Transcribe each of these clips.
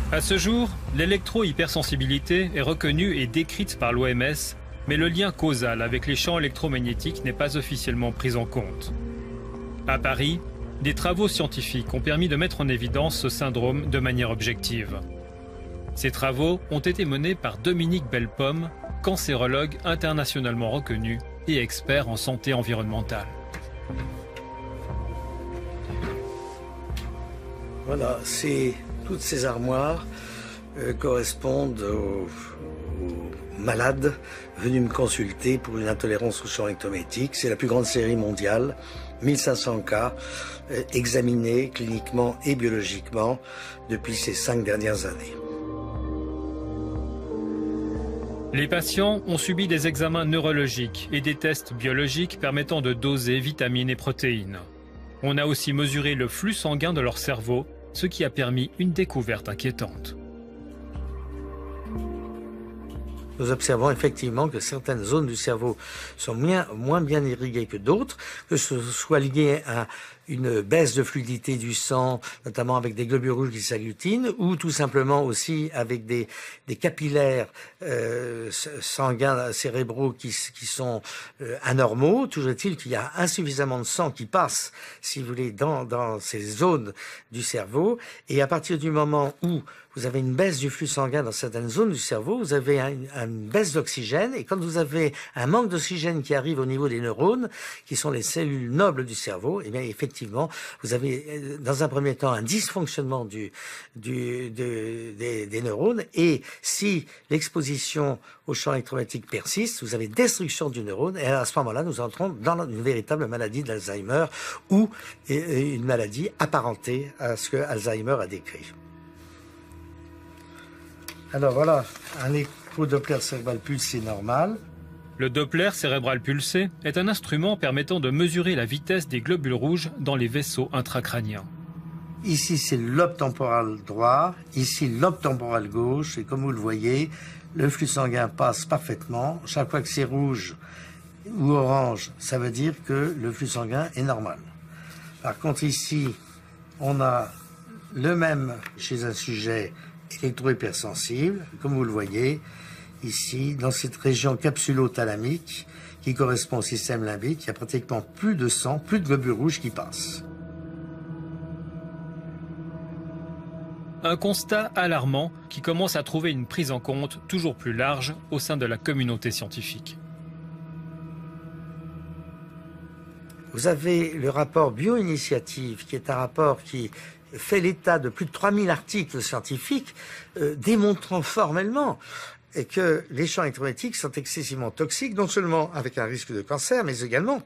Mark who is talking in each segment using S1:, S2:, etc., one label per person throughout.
S1: À ce jour, l'électro-hypersensibilité est reconnue et décrite par l'OMS, mais le lien causal avec les champs électromagnétiques n'est pas officiellement pris en compte. À Paris, des travaux scientifiques ont permis de mettre en évidence ce syndrome de manière objective. Ces travaux ont été menés par Dominique Bellepomme, cancérologue internationalement reconnu et expert en santé environnementale.
S2: Voilà, toutes ces armoires correspondent aux malades venus me consulter pour une intolérance au champ électromagnétique. C'est la plus grande série mondiale, 1500 cas examinés cliniquement et biologiquement depuis ces 5 dernières années.
S1: Les patients ont subi des examens neurologiques et des tests biologiques permettant de doser vitamines et protéines. On a aussi mesuré le flux sanguin de leur cerveau, ce qui a permis une découverte inquiétante.
S2: Nous observons effectivement que certaines zones du cerveau sont moins bien irriguées que d'autres, que ce soit lié à une baisse de fluidité du sang, notamment avec des globules rouges qui s'agglutinent, ou tout simplement aussi avec des capillaires sanguins cérébraux qui sont anormaux. Toujours est-il qu'il y a insuffisamment de sang qui passe, si vous voulez, dans ces zones du cerveau. Et à partir du moment où vous avez une baisse du flux sanguin dans certaines zones du cerveau, vous avez une baisse d'oxygène, et quand vous avez un manque d'oxygène qui arrive au niveau des neurones, qui sont les cellules nobles du cerveau, eh bien effectivement, vous avez dans un premier temps un dysfonctionnement des neurones, et si l'exposition au champ électromagnétique persiste, vous avez destruction du neurone, et à ce moment-là, nous entrons dans une véritable maladie d'Alzheimer, ou une maladie apparentée à ce que Alzheimer a décrit. Alors voilà, un écho-doppler cérébral pulsé normal.
S1: Le Doppler cérébral pulsé est un instrument permettant de mesurer la vitesse des globules rouges dans les vaisseaux intracrâniens.
S2: Ici, c'est le lobe temporal droit, ici le lobe temporal gauche, et comme vous le voyez, le flux sanguin passe parfaitement. Chaque fois que c'est rouge ou orange, ça veut dire que le flux sanguin est normal. Par contre, ici, on a le même chez un sujet électro-hypersensible, comme vous le voyez, ici, dans cette région capsulo-thalamique qui correspond au système limbique, il y a pratiquement plus de sang, plus de globules rouges qui passent.
S1: Un constat alarmant qui commence à trouver une prise en compte toujours plus large au sein de la communauté scientifique.
S2: Vous avez le rapport Bioinitiative, qui est un rapport qui fait l'état de plus de 3000 articles scientifiques démontrant formellement que les champs électromagnétiques sont excessivement toxiques, non seulement avec un risque de cancer, mais également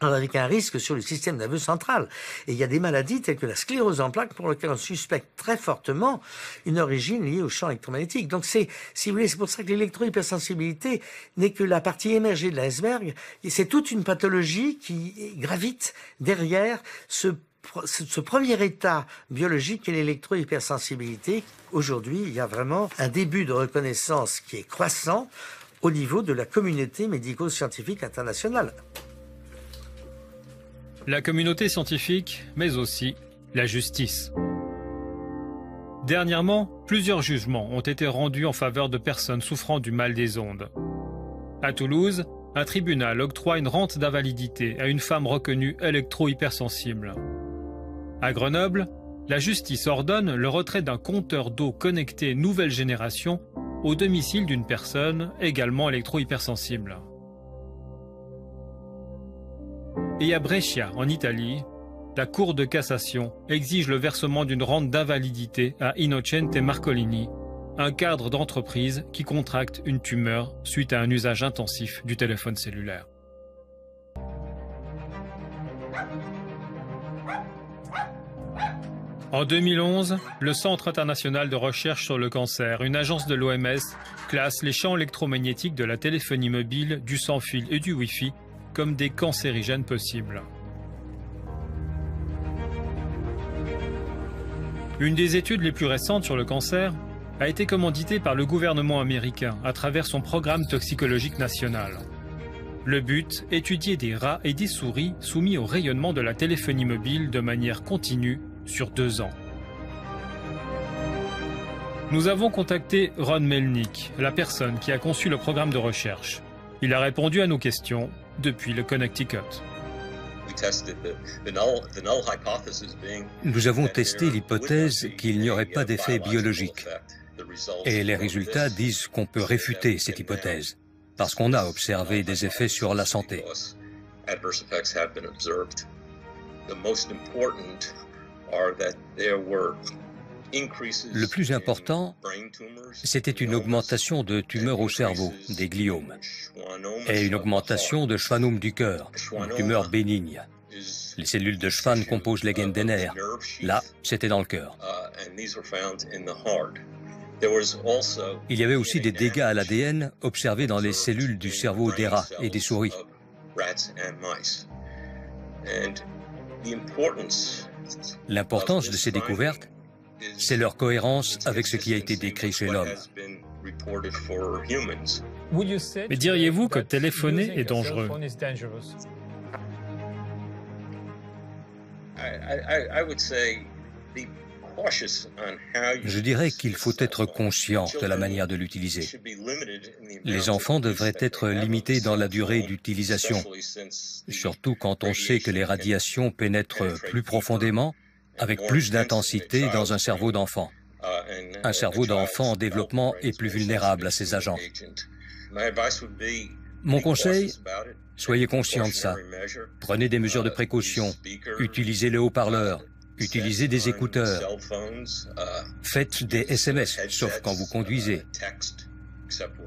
S2: avec un risque sur le système nerveux central. Et il y a des maladies telles que la sclérose en plaques pour lesquelles on suspecte très fortement une origine liée au champ électromagnétique. Donc si vous voulez, c'est pour ça que l'électro-hypersensibilité n'est que la partie émergée de l'iceberg. Et c'est toute une pathologie qui gravite derrière ce premier état biologique qu'est l'électro-hypersensibilité. Aujourd'hui, il y a vraiment un début de reconnaissance qui est croissant au niveau de la communauté médico-scientifique internationale.
S1: La communauté scientifique, mais aussi la justice. Dernièrement, plusieurs jugements ont été rendus en faveur de personnes souffrant du mal des ondes. À Toulouse, un tribunal octroie une rente d'invalidité à une femme reconnue électro-hypersensible. À Grenoble, la justice ordonne le retrait d'un compteur d'eau connecté nouvelle génération au domicile d'une personne également électro-hypersensible. Et à Brescia, en Italie, la Cour de cassation exige le versement d'une rente d'invalidité à Innocente Marcolini, un cadre d'entreprise qui contracte une tumeur suite à un usage intensif du téléphone cellulaire. En 2011, le Centre international de recherche sur le cancer, une agence de l'OMS, classe les champs électromagnétiques de la téléphonie mobile, du sans-fil et du Wi-Fi comme des cancérigènes possibles. Une des études les plus récentes sur le cancer a été commanditée par le gouvernement américain à travers son programme toxicologique national. Le but, étudier des rats et des souris soumis au rayonnement de la téléphonie mobile de manière continue sur 2 ans. Nous avons contacté Ron Melnick, la personne qui a conçu le programme de recherche. Il a répondu à nos questions depuis le Connecticut.
S3: Nous avons testé l'hypothèse qu'il n'y aurait pas d'effet biologique. Et les résultats disent qu'on peut réfuter cette hypothèse, parce qu'on a observé des effets sur la santé. Le plus important, c'était une augmentation de tumeurs au cerveau, des gliomes, et une augmentation de schwannome du cœur, une tumeur bénigne. Les cellules de Schwann composent les gaines des nerfs. Là, c'était dans le cœur. Il y avait aussi des dégâts à l'ADN observés dans les cellules du cerveau des rats et des souris. L'importance de ces découvertes, c'est leur cohérence avec ce qui a été décrit chez l'homme.
S1: Mais diriez-vous que téléphoner est dangereux?
S3: Je dirais qu'il faut être conscient de la manière de l'utiliser. Les enfants devraient être limités dans la durée d'utilisation, surtout quand on sait que les radiations pénètrent plus profondément, avec plus d'intensité dans un cerveau d'enfant. Un cerveau d'enfant en développement est plus vulnérable à ces agents. Mon conseil, soyez conscient de ça. Prenez des mesures de précaution, utilisez le haut-parleur, utilisez des écouteurs, faites des SMS, sauf quand vous conduisez,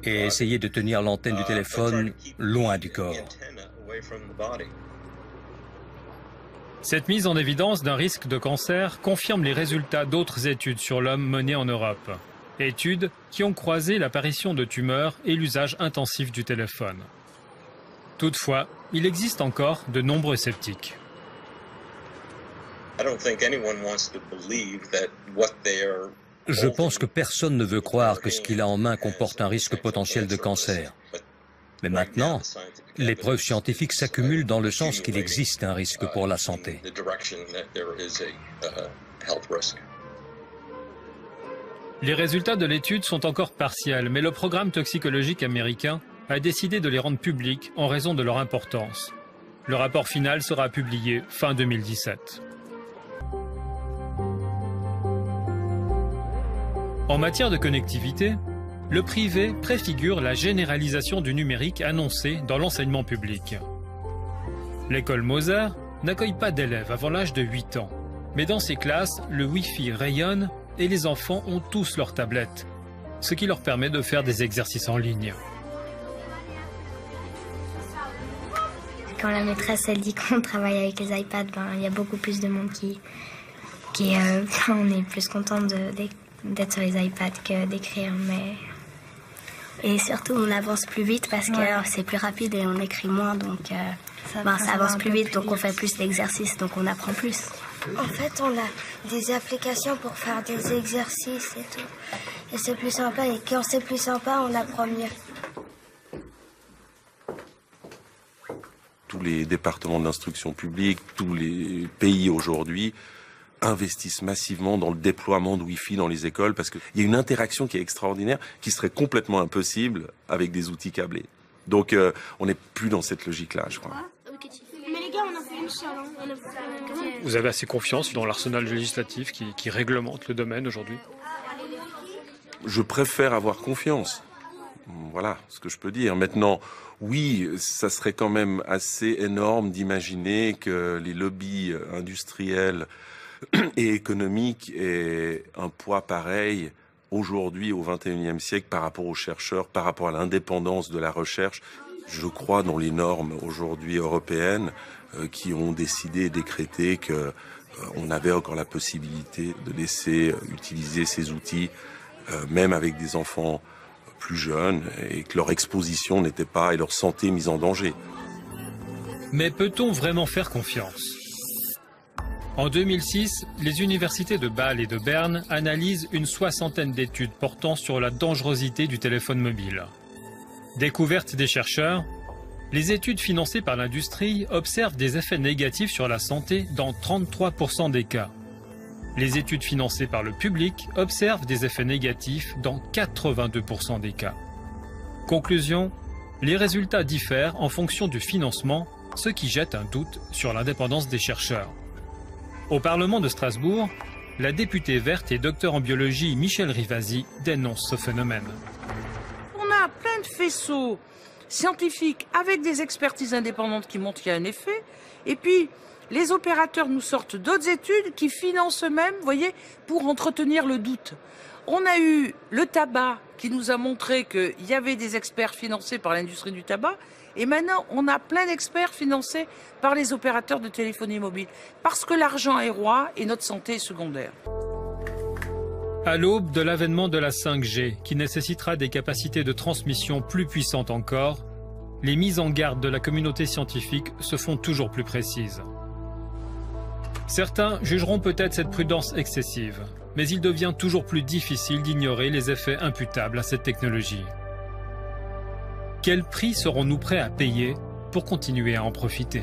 S3: et essayez de tenir l'antenne du téléphone loin du corps.
S1: Cette mise en évidence d'un risque de cancer confirme les résultats d'autres études sur l'homme menées en Europe. Études qui ont croisé l'apparition de tumeurs et l'usage intensif du téléphone. Toutefois, il existe encore de nombreux sceptiques.
S3: Je pense que personne ne veut croire que ce qu'il a en main comporte un risque potentiel de cancer. Mais maintenant, les preuves scientifiques s'accumulent dans le sens qu'il existe un risque pour la santé.
S1: Les résultats de l'étude sont encore partiels, mais le programme toxicologique américain a décidé de les rendre publics en raison de leur importance. Le rapport final sera publié fin 2017. En matière de connectivité, le privé préfigure la généralisation du numérique annoncée dans l'enseignement public. L'école Moser n'accueille pas d'élèves avant l'âge de 8 ans, mais dans ses classes, le Wi-Fi rayonne et les enfants ont tous leurs tablettes, ce qui leur permet de faire des exercices en ligne.
S4: Quand la maîtresse elle dit qu'on travaille avec les iPads, il y a beaucoup plus de monde on est plus content d'être sur les iPads que d'écrire, mais... Et surtout, on avance plus vite parce que c'est plus rapide et on écrit moins, donc ça avance plus vite, donc on fait plus d'exercices, donc on apprend plus.
S5: En fait, on a des applications pour faire des exercices et tout. Et c'est plus sympa, et quand c'est plus sympa, on apprend mieux.
S6: Tous les départements d'instruction publique, tous les pays aujourd'hui investissent massivement dans le déploiement de Wi-Fi dans les écoles parce qu'il y a une interaction qui est extraordinaire, qui serait complètement impossible avec des outils câblés. Donc on n'est plus dans cette logique-là, je crois.
S5: Mais les gars, on a fait une seule.
S1: Vous avez assez confiance dans l'arsenal législatif qui réglemente le domaine aujourd'hui?
S6: Je préfère avoir confiance. Voilà ce que je peux dire. Maintenant, oui, ça serait quand même assez énorme d'imaginer que les lobbies industriels et économiques aient un poids pareil aujourd'hui au XXIe siècle par rapport aux chercheurs, par rapport à l'indépendance de la recherche. Je crois dans les normes aujourd'hui européennes qui ont décidé et décrété que on avait encore la possibilité de laisser utiliser ces outils même avec des enfants plus jeunes et que leur exposition n'était pas et leur santé mise en danger.
S1: Mais peut-on vraiment faire confiance? En 2006, les universités de Bâle et de Berne analysent une 60aine d'études portant sur la dangerosité du téléphone mobile. Découverte des chercheurs, les études financées par l'industrie observent des effets négatifs sur la santé dans 33% des cas. Les études financées par le public observent des effets négatifs dans 82% des cas. Conclusion, les résultats diffèrent en fonction du financement, ce qui jette un doute sur l'indépendance des chercheurs. Au Parlement de Strasbourg, la députée verte et docteur en biologie Michèle Rivasi dénonce ce phénomène.
S7: On a plein de faisceaux scientifiques avec des expertises indépendantes qui montrent qu'il y a un effet, et puis les opérateurs nous sortent d'autres études qui financent eux-mêmes, vous voyez, pour entretenir le doute. On a eu le tabac qui nous a montré qu'il y avait des experts financés par l'industrie du tabac, et maintenant on a plein d'experts financés par les opérateurs de téléphonie mobile, parce que l'argent est roi et notre santé est secondaire.
S1: À l'aube de l'avènement de la 5G, qui nécessitera des capacités de transmission plus puissantes encore, les mises en garde de la communauté scientifique se font toujours plus précises. Certains jugeront peut-être cette prudence excessive, mais il devient toujours plus difficile d'ignorer les effets imputables à cette technologie. Quel prix serons-nous prêts à payer pour continuer à en profiter ?